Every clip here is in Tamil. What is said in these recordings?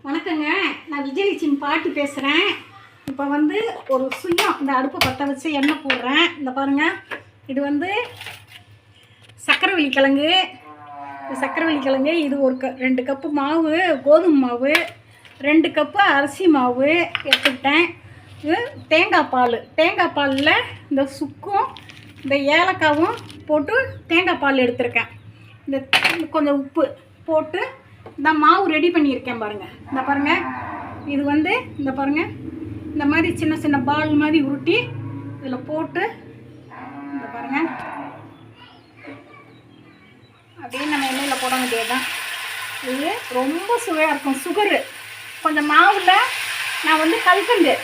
வணக்கங்க. நான் விஜயலட்சுமி பாட்டி பேசுகிறேன். இப்போ வந்து ஒரு சுயம் இந்த அடுப்பை பற்ற வச்சு எண்ணெய் போடுறேன். இந்த பாருங்கள், இது வந்து சக்கரவள்ளி கிழங்கு. சக்கரவள்ளி கிழங்கு இது ஒரு 2 கப்பு மாவு, கோதுமை மாவு, 2 கப்பு அரிசி மாவு எடுத்துக்கிட்டேன். இது தேங்காய் பாலில் இந்த சுக்கும் இந்த ஏலக்காவும் போட்டு தேங்காய் பால் எடுத்துருக்கேன். இந்த கொஞ்சம் உப்பு போட்டு இந்த மாவு ரெடி பண்ணியிருக்கேன் பாருங்கள். இந்த பாருங்கள், இது வந்து இந்த பாருங்கள், இந்த மாதிரி சின்ன சின்ன பால் மாதிரி உருட்டி இதில் போட்டு இந்த பாருங்கள் அப்படியே நம்ம எண்ணெயில் போட வேண்டியதுதான். இது ரொம்ப சுவையாக இருக்கும். சுகரு கொஞ்சம் மாவில் நான் வந்து கல்கண்டு,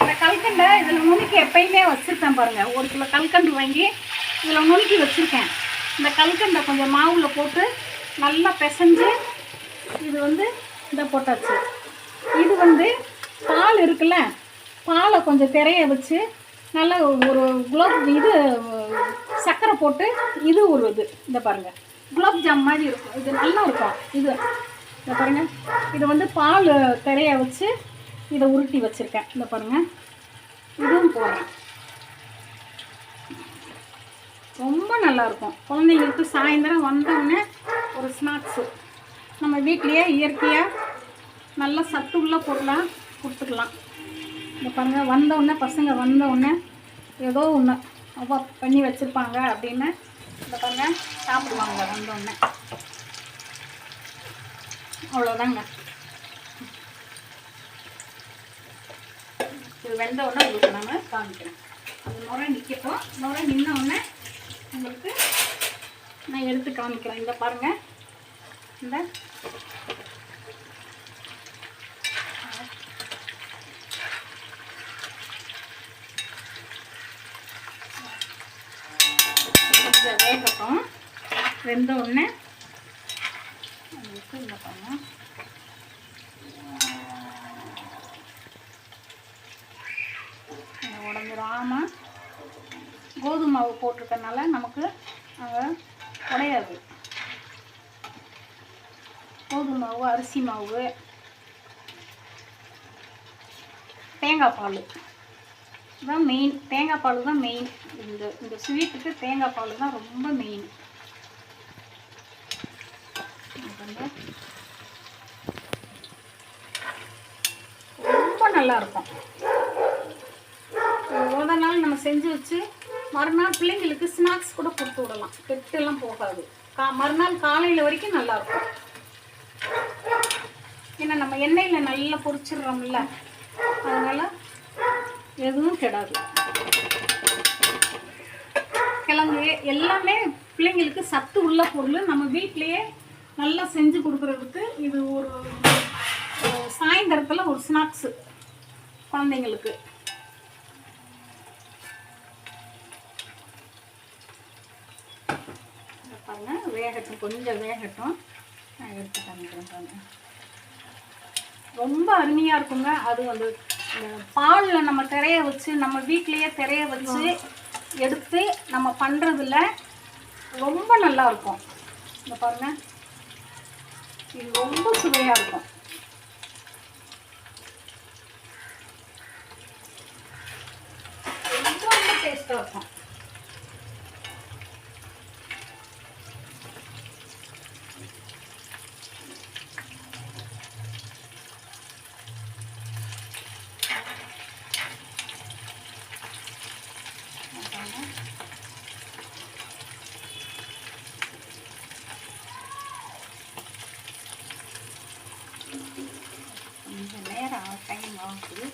இந்த கல்கண்டை இதில் நுணுக்கி எப்பயுமே வச்சுருக்கேன் பாருங்கள். 1 கிலோ கல்கண்டு வாங்கி இதில் நுணுக்கி வச்சுருக்கேன். இந்த கல்கண்டை கொஞ்சம் மாவில் போட்டு நல்லா பிசைஞ்சு இது வந்து இந்த போட்டாச்சு. இது வந்து பால் இருக்குல்ல, பாலை கொஞ்சம் திரைய வச்சு நல்லா ஒரு இது சர்க்கரை போட்டு இது ஒரு இந்த பாருங்கள் குலாப் ஜாம் மாதிரி இருக்கும். இது நல்லா இருக்கும். இது இந்த பாருங்கள், இது வந்து பால் திரைய வச்சு இதை உருட்டி வச்சுருக்கேன். இந்த பாருங்கள், இதுவும் போடுறேன். ரொம்ப நல்லாயிருக்கும். குழந்தைங்களுக்கு சாயந்தரம் வந்தோடனே ஒரு ஸ்நாக்ஸு நம்ம வீட்லேயே இயற்கையாக நல்லா சத்து உள்ள பொருளாக கொடுத்துக்கலாம். இந்த பாருங்கள், வந்தோடனே பசங்க வந்தோடனே ஏதோ ஒன்று அவா பண்ணி வச்சுருப்பாங்க அப்படின்னு இந்த பாருங்கள் சாப்பிடுவாங்க வந்தோடனே. அவ்வளோதாங்க. இது வெந்தோடனே உங்களுக்கு நான் காமிக்கிறேன். அது நுரை நிற்கட்டும். நுரை நின்னோடனே உங்களுக்கு நான் எடுத்து காமிக்கிறேன். இந்த பாருங்கள், இந்த கொஞ்சம் வேகட்டும். வெந்த உடனே உங்களுக்கு இந்த பாருங்கள் உடஞ்சிடாமல் கோதுமை மாவு போட்டிருக்கனால நமக்கு அங்கே உடையாது. கோதுமை மாவு, அரிசி மாவு, தேங்காய் பால் தான் மெயின். தேங்காய் பால் தான் மெயின். இந்த ஸ்வீட்டுக்கு தேங்காய் பால் தான் ரொம்ப மெயின். ரொம்ப நல்லாயிருக்கும். ஒரு நாள் நம்ம செஞ்சு வச்சு மறுநாள் பிள்ளைங்களுக்கு ஸ்நாக்ஸ் கூட கொடுத்து விடலாம். கெட்டெல்லாம் போகாது. மறுநாள் காலையில் வரைக்கும் நல்லாயிருக்கும். ஏன்னா நம்ம எண்ணெயில் நல்லா பொரிச்சிடுறோம்ல, அதனால் எதுவும் கெடாது. கிழங்கு எல்லாமே பிள்ளைங்களுக்கு சத்து உள்ள பொருள். நம்ம வீட்டிலையே நல்லா செஞ்சு கொடுக்குறதுக்கு இது ஒரு சாயந்தரத்தில் ஒரு ஸ்நாக்ஸு குழந்தைங்களுக்கு. பாருங்க, வேகட்டும், கொஞ்சம் வேகட்டும். நான் எடுத்து காமிக்கிறேன் பாருங்க. ரொம்ப அருமையாக இருக்குங்க. அது வந்து பாலில் நம்ம திரைய வச்சு நம்ம வீட்லேயே திரைய வச்சு எடுத்து நம்ம பண்ணுறதுல ரொம்ப நல்லாயிருக்கும். இந்த பாருங்கள், இது ரொம்ப சுவையாக இருக்கும். ரொம்ப டேஸ்ட்டாக இருக்கும். கொஞ்சம் நேரம் டைம் ஆகுது.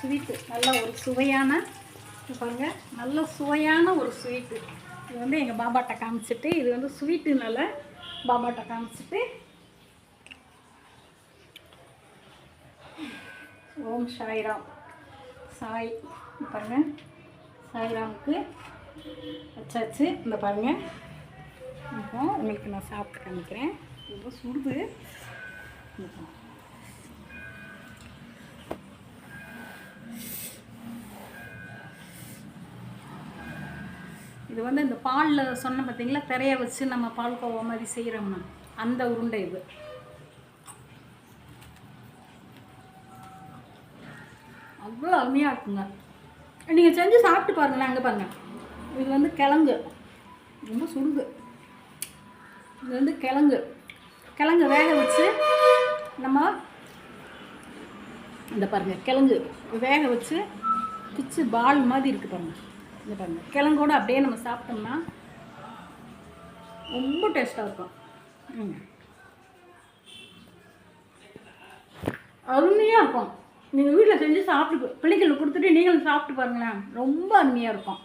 ஸ்வீட்டு நல்ல ஒரு சுவையான பாருங்கள், நல்ல சுவையான ஒரு ஸ்வீட்டு. இது வந்து எங்கள் பாபாட்ட காமிச்சிட்டு, இது வந்து ஸ்வீட்டுனால பாபாட்ட காமிச்சிட்டு ஓம் சாய்ராம். சாய் பாருங்கள், சாய்ராமுக்கு வச்சாச்சு. இந்த பாருங்கள், இப்போ உங்களுக்கு நான் சாப்பிட்டு காமிக்கிறேன். ரொம்ப சுடுது. இது வந்து இந்த பாலில் சொன்ன பார்த்தீங்களா, திரைய வச்சு நம்ம பால் கோவா மாதிரி செய்கிறோம்னா அந்த உருண்டை இது. அவ்வளோ அருமையாக இருக்குங்க. நீங்கள் செஞ்சு சாப்பிட்டு பாருங்களேன். அங்கே பாருங்கள், இது வந்து கிழங்கு, ரொம்ப சுடுது. இது வந்து கிழங்கு வேக வச்சு நம்ம இந்த பாருங்கள், கிழங்கு வேக வச்சு பிச்சு பால் மாதிரி இருக்குது பாருங்கள். இந்த பாருங்கள், கிழங்கோடு அப்படியே நம்ம சாப்பிட்டோம்னா ரொம்ப டேஸ்ட்டாக இருக்கும். அருமையாக இருக்கும். நீங்கள் வீட்டில் செஞ்சு சாப்பிட்டு பிள்ளைங்களுக்கு கொடுத்துட்டு நீங்களும் சாப்பிட்டு பாருங்களேன். ரொம்ப அருமையாக இருக்கும்.